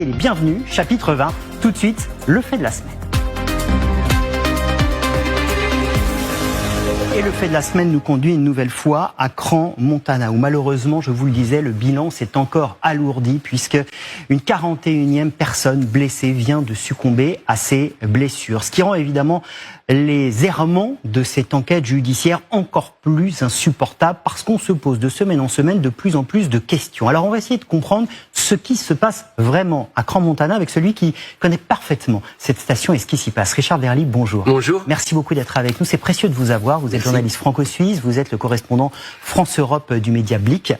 Bienvenue, chapitre 20, tout de suite, le fait de la semaine. Et le fait de la semaine nous conduit une nouvelle fois à Crans-Montana, où malheureusement, je vous le disais, le bilan s'est encore alourdi puisque une 41e personne blessée vient de succomber à ses blessures. Ce qui rend évidemment les errements de cette enquête judiciaire encore plus insupportables parce qu'on se pose de semaine en semaine de plus en plus de questions. Alors on va essayer de comprendre ce qui se passe vraiment à Crans-Montana avec celui qui connaît parfaitement cette station et ce qui s'y passe. Richard Verly, bonjour. Bonjour. Merci beaucoup d'être avec nous. C'est précieux de vous avoir. Vous êtes journaliste franco-suisse, vous êtes le correspondant France-Europe du média Blick.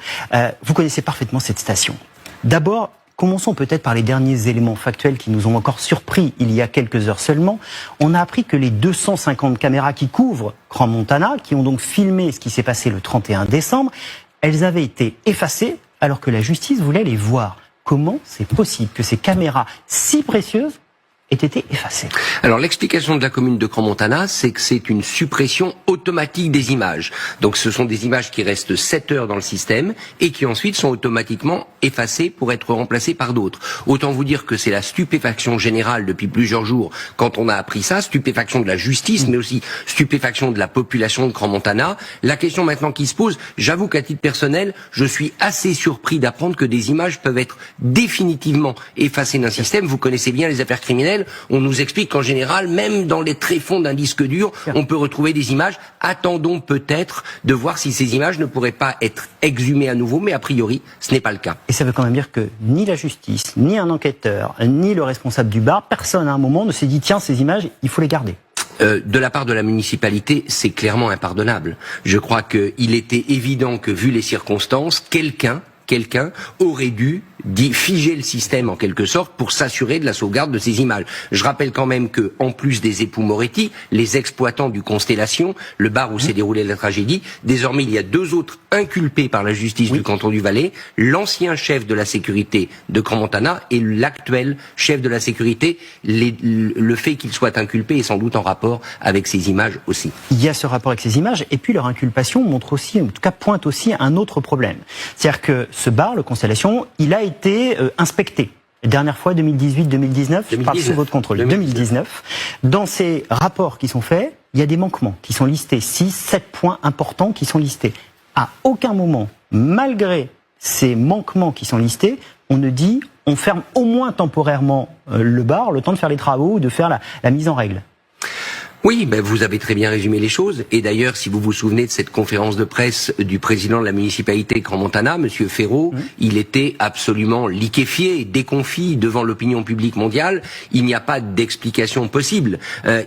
Vous connaissez parfaitement cette station. D'abord, commençons peut-être par les derniers éléments factuels qui nous ont encore surpris il y a quelques heures seulement. On a appris que les 250 caméras qui couvrent Crans-Montana, qui ont donc filmé ce qui s'est passé le 31 décembre, elles avaient été effacées alors que la justice voulait les voir. Comment c'est possible que ces caméras si précieuses aient été effacées? Alors l'explication de la commune de Crans-Montana, c'est que c'est une suppression automatique des images. Donc ce sont des images qui restent 7 heures dans le système et qui ensuite sont automatiquement effacées pour être remplacées par d'autres. Autant vous dire que c'est la stupéfaction générale depuis plusieurs jours quand on a appris ça, stupéfaction de la justice mais aussi stupéfaction de la population de Crans-Montana. La question maintenant qui se pose, j'avoue qu'à titre personnel, je suis assez surpris d'apprendre que des images peuvent être définitivement effacées d'un système. Vous connaissez bien les affaires criminelles. On nous explique qu'en général, même dans les tréfonds d'un disque dur, on peut retrouver des images. Attendons peut-être de voir si ces images ne pourraient pas être exhumées à nouveau, mais a priori, ce n'est pas le cas. Et ça veut quand même dire que ni la justice, ni un enquêteur, ni le responsable du bar, personne à un moment ne s'est dit tiens, ces images, il faut les garder. De la part de la municipalité, c'est clairement impardonnable. Je crois qu'il était évident que, vu les circonstances, quelqu'un aurait dû figer le système en quelque sorte pour s'assurer de la sauvegarde de ces images. Je rappelle quand même que, en plus des époux Moretti, les exploitants du Constellation, le bar où s'est déroulée la tragédie, désormais il y a 2 autres inculpés par la justice du canton du Valais, l'ancien chef de la sécurité de Crans-Montana et l'actuel chef de la sécurité. Le fait qu'ils soient inculpés est sans doute en rapport avec ces images aussi. Il y a ce rapport avec ces images et puis leur inculpation montre aussi, en tout cas pointe aussi un autre problème. C'est-à-dire que ce bar, le Constellation, il a été inspecté. Dernière fois, 2018-2019, je parle sous votre contrôle. 2019. Dans ces rapports qui sont faits, il y a des manquements qui sont listés. 6-7 points importants qui sont listés. À aucun moment, malgré ces manquements qui sont listés, on ne dit on ferme au moins temporairement le bar, le temps de faire les travaux ou de faire la mise en règle. Oui, vous avez très bien résumé les choses. Et d'ailleurs, si vous vous souvenez de cette conférence de presse du président de la municipalité Crans-Montana, Monsieur Ferraud, il était absolument liquéfié, déconfit devant l'opinion publique mondiale. Il n'y a pas d'explication possible.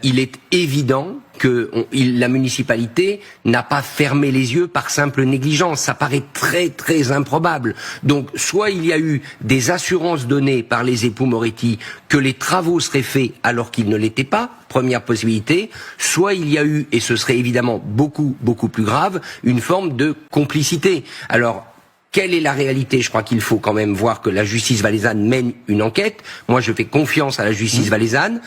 Il est évident que la municipalité n'a pas fermé les yeux par simple négligence. Ça paraît très très improbable. Donc soit il y a eu des assurances données par les époux Moretti que les travaux seraient faits alors qu'ils ne l'étaient pas, première possibilité, soit il y a eu, et ce serait évidemment beaucoup plus grave, une forme de complicité. Alors, quelle est la réalité? Je crois qu'il faut quand même voir que la justice valaisanne mène une enquête. Moi, je fais confiance à la justice valaisanne.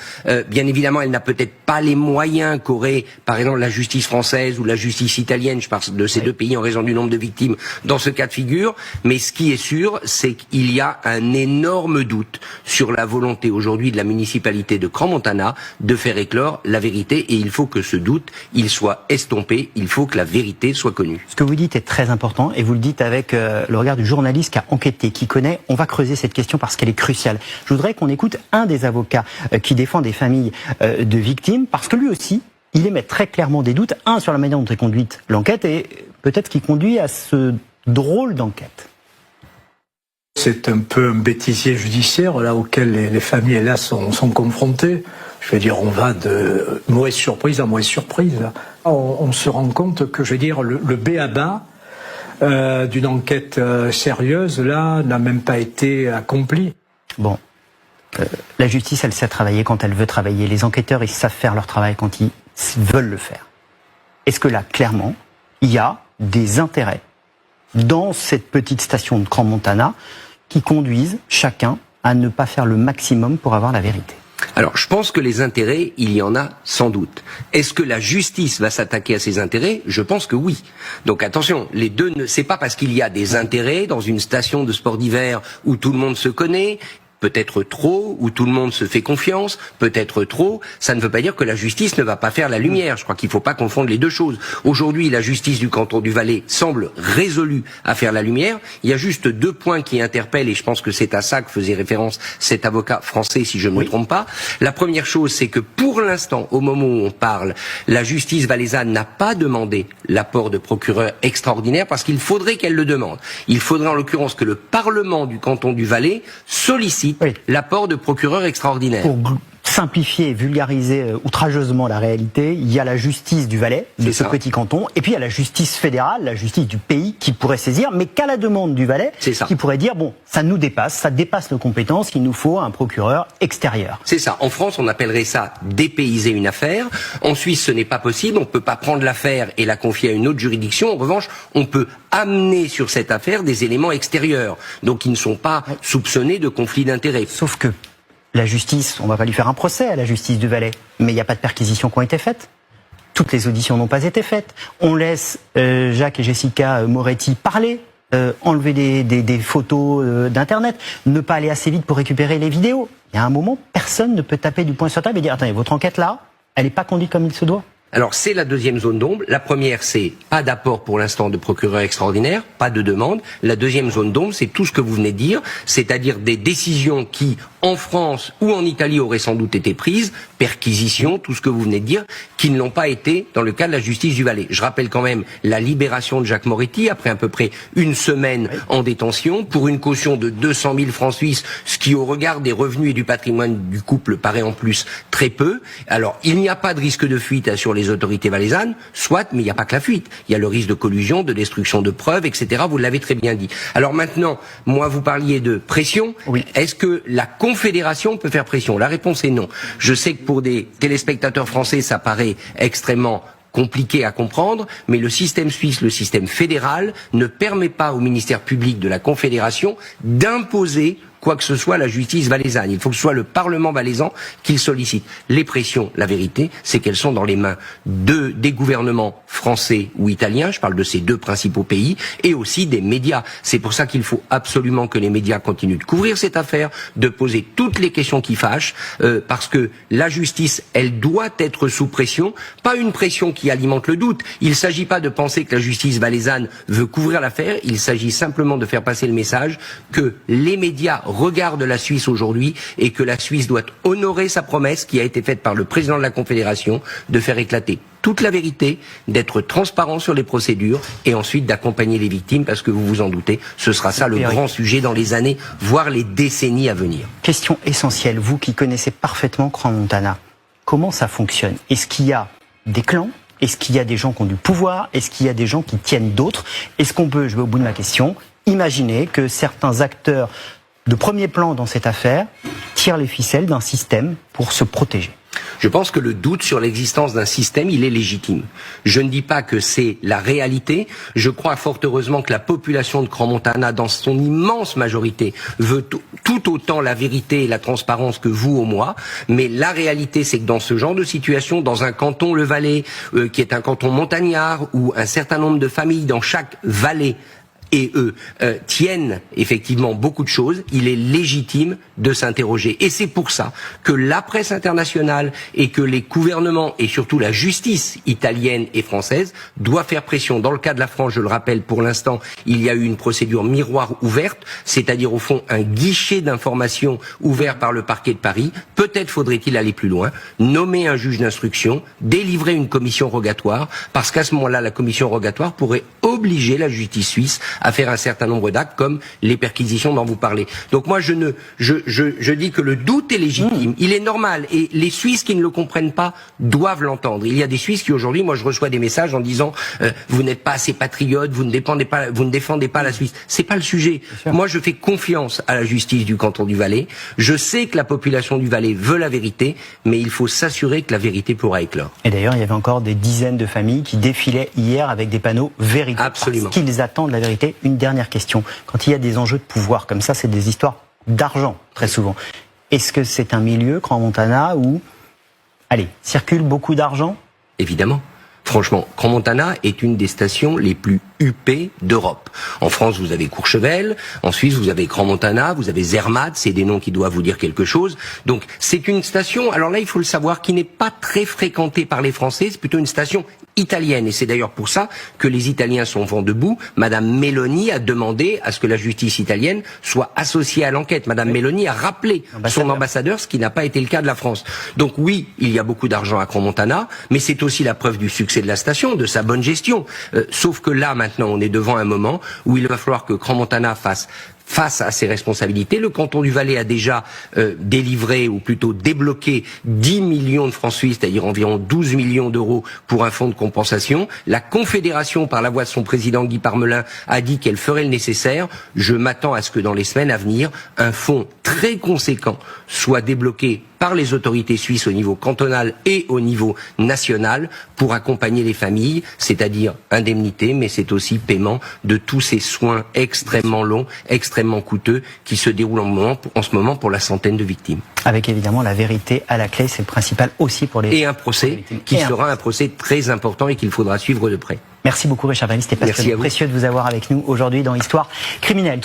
Bien évidemment, elle n'a peut-être pas les moyens qu'aurait, par exemple, la justice française ou la justice italienne. Je parle de ces 2 pays en raison du nombre de victimes dans ce cas de figure. Mais ce qui est sûr, c'est qu'il y a un énorme doute sur la volonté aujourd'hui de la municipalité de Crans-Montana de faire éclore la vérité. Et il faut que ce doute, il soit estompé. Il faut que la vérité soit connue. Ce que vous dites est très important et vous le dites avec le regard du journaliste qui a enquêté, qui connaît. On va creuser cette question parce qu'elle est cruciale. Je voudrais qu'on écoute un des avocats qui défend des familles de victimes, parce que lui aussi, il émet très clairement des doutes, sur la manière dont est conduite l'enquête et peut-être qui conduit à ce drôle d'enquête. C'est un peu un bêtisier judiciaire là auquel les familles là sont confrontées. Je veux dire, on va de mauvaise surprise à mauvaise surprise. On se rend compte que, je veux dire, le b.a.-ba d'une enquête sérieuse, là, n'a même pas été accompli. Bon, la justice, elle sait travailler quand elle veut travailler. Les enquêteurs, ils savent faire leur travail quand ils veulent le faire. Est-ce que là, clairement, il y a des intérêts dans cette petite station de Crans-Montana qui conduisent chacun à ne pas faire le maximum pour avoir la vérité? Alors, je pense que les intérêts, il y en a sans doute. Est-ce que la justice va s'attaquer à ces intérêts? Je pense que oui. Donc attention, les deux, c'est pas parce qu'il y a des intérêts dans une station de sport d'hiver où tout le monde se connaît peut-être trop, où tout le monde se fait confiance, peut-être trop, ça ne veut pas dire que la justice ne va pas faire la lumière. Je crois qu'il ne faut pas confondre les deux choses. Aujourd'hui, la justice du canton du Valais semble résolue à faire la lumière. Il y a juste 2 points qui interpellent, et je pense que c'est à ça que faisait référence cet avocat français, si je ne me trompe pas. La première chose, c'est que pour l'instant, au moment où on parle, la justice valaisanne n'a pas demandé l'apport de procureur extraordinaire, parce qu'il faudrait qu'elle le demande. Il faudrait en l'occurrence que le Parlement du canton du Valais sollicite l'apport de procureurs extraordinaires. Pour simplifier et vulgariser outrageusement la réalité, il y a la justice du Valais, de ce petit canton, et puis il y a la justice fédérale, la justice du pays qui pourrait saisir, mais qu'à la demande du Valais, qui pourrait dire, bon, ça nous dépasse, ça dépasse nos compétences, il nous faut un procureur extérieur. C'est ça. En France, on appellerait ça dépayser une affaire. En Suisse, ce n'est pas possible. On ne peut pas prendre l'affaire et la confier à une autre juridiction. En revanche, on peut amener sur cette affaire des éléments extérieurs, donc qui ne sont pas soupçonnés de conflit d'intérêts. Sauf que la justice, on va pas lui faire un procès à la justice du Valais, mais il n'y a pas de perquisitions qui ont été faites. Toutes les auditions n'ont pas été faites. On laisse Jacques et Jessica Moretti parler, enlever des photos d'Internet, ne pas aller assez vite pour récupérer les vidéos. Il y a un moment, personne ne peut taper du poing sur la table et dire « Attendez, votre enquête là, elle n'est pas conduite comme il se doit ». Alors c'est la deuxième zone d'ombre. La première, c'est pas d'apport pour l'instant de procureur extraordinaire, pas de demande. La deuxième zone d'ombre, c'est tout ce que vous venez de dire, c'est-à-dire des décisions qui, en France ou en Italie, auraient sans doute été prises, perquisitions, tout ce que vous venez de dire, qui ne l'ont pas été dans le cas de la justice du Valais. Je rappelle quand même la libération de Jacques Moretti après à peu près 1 semaine en détention pour une caution de 200 000 francs suisses, ce qui au regard des revenus et du patrimoine du couple paraît en plus très peu. Alors il n'y a pas de risque de fuite sur les autorités valaisannes, soit, mais il n'y a pas que la fuite. Il y a le risque de collusion, de destruction de preuves, etc. Vous l'avez très bien dit. Alors maintenant, moi, vous parliez de pression. Est-ce que la Confédération peut faire pression? La réponse est non. Je sais que pour des téléspectateurs français, ça paraît extrêmement compliqué à comprendre, mais le système suisse, le système fédéral, ne permet pas au ministère public de la Confédération d'imposer quoi que ce soit à la justice valaisanne. Il faut que ce soit le Parlement valaisan qui le sollicite. Les pressions, la vérité, c'est qu'elles sont dans les mains des gouvernements français ou italiens, je parle de ces 2 principaux pays, et aussi des médias. C'est pour ça qu'il faut absolument que les médias continuent de couvrir cette affaire, de poser toutes les questions qui fâchent, parce que la justice, elle doit être sous pression, pas une pression qui alimente le doute. Il ne s'agit pas de penser que la justice valaisanne veut couvrir l'affaire, il s'agit simplement de faire passer le message que les médias regardent la Suisse aujourd'hui et que la Suisse doit honorer sa promesse qui a été faite par le président de la Confédération de faire éclater toute la vérité, d'être transparent sur les procédures et ensuite d'accompagner les victimes parce que vous vous en doutez, ce sera ça le grand sujet dans les années, voire les décennies à venir. Question essentielle, vous qui connaissez parfaitement Crans-Montana, comment ça fonctionne? Est-ce qu'il y a des clans? Est-ce qu'il y a des gens qui ont du pouvoir? Est-ce qu'il y a des gens qui tiennent d'autres? Est-ce qu'on peut, je vais au bout de ma question, imaginer que certains acteurs de premier plan dans cette affaire tirent les ficelles d'un système pour se protéger? Je pense que le doute sur l'existence d'un système, il est légitime. Je ne dis pas que c'est la réalité. Je crois fort heureusement que la population de Crans-Montana, dans son immense majorité, veut tout autant la vérité et la transparence que vous ou moi. Mais la réalité, c'est que dans ce genre de situation, dans un canton, le Valais, qui est un canton montagnard, où un certain nombre de familles dans chaque vallée et eux tiennent effectivement beaucoup de choses, il est légitime de s'interroger. Et c'est pour ça que la presse internationale et que les gouvernements et surtout la justice italienne et française doivent faire pression. Dans le cas de la France, je le rappelle, pour l'instant, il y a eu une procédure miroir ouverte, c'est-à-dire au fond un guichet d'information ouvert par le parquet de Paris. Peut-être faudrait-il aller plus loin, nommer un juge d'instruction, délivrer une commission rogatoire, parce qu'à ce moment-là, la commission rogatoire pourrait obliger la justice suisse à faire un certain nombre d'actes comme les perquisitions dont vous parlez. Donc moi je dis que le doute est légitime, il est normal et les Suisses qui ne le comprennent pas doivent l'entendre. Il y a des Suisses qui aujourd'hui, moi je reçois des messages en disant vous n'êtes pas assez patriote, vous ne défendez pas la Suisse. C'est pas le sujet. Moi je fais confiance à la justice du canton du Valais. Je sais que la population du Valais veut la vérité, mais il faut s'assurer que la vérité pourra éclore. Et d'ailleurs il y avait encore des dizaines de familles qui défilaient hier avec des panneaux vérité. Absolument. Parce qu'ils attendent la vérité. Une dernière question. Quand il y a des enjeux de pouvoir comme ça, c'est des histoires d'argent, très souvent. Est-ce que c'est un milieu, Crans-Montana, où, allez, circule beaucoup d'argent? Évidemment. Franchement, Crans-Montana est une des stations les plus huppée d'Europe. En France, vous avez Courchevel, en Suisse, vous avez Crans-Montana, vous avez Zermatt, c'est des noms qui doivent vous dire quelque chose. Donc, c'est une station, alors là, il faut le savoir, qui n'est pas très fréquentée par les Français, c'est plutôt une station italienne. Et c'est d'ailleurs pour ça que les Italiens sont vent debout. Madame Meloni a demandé à ce que la justice italienne soit associée à l'enquête. Madame Meloni a rappelé son ambassadeur, ce qui n'a pas été le cas de la France. Donc oui, il y a beaucoup d'argent à Crans-Montana, mais c'est aussi la preuve du succès de la station, de sa bonne gestion. Sauf que là, maintenant, on est devant un moment où il va falloir que Crans-Montana fasse face à ses responsabilités. Le canton du Valais a déjà délivré, ou plutôt débloqué, 10 millions de francs suisses, c'est-à-dire environ 12 millions d'euros pour un fonds de compensation. La Confédération, par la voix de son président Guy Parmelin, a dit qu'elle ferait le nécessaire. Je m'attends à ce que dans les semaines à venir, un fonds très conséquent soit débloqué par les autorités suisses au niveau cantonal et au niveau national pour accompagner les familles, c'est-à-dire indemnité, mais c'est aussi paiement de tous ces soins extrêmement longs, extrêmement coûteux qui se déroulent en ce moment pour la centaine de victimes. Avec évidemment la vérité à la clé, c'est le principal aussi pour les... Et un procès qui sera un procès très important et qu'il faudra suivre de près. Merci beaucoup Richard Valli, c'était passionnant, précieux de vous avoir avec nous aujourd'hui dans Histoire criminelle.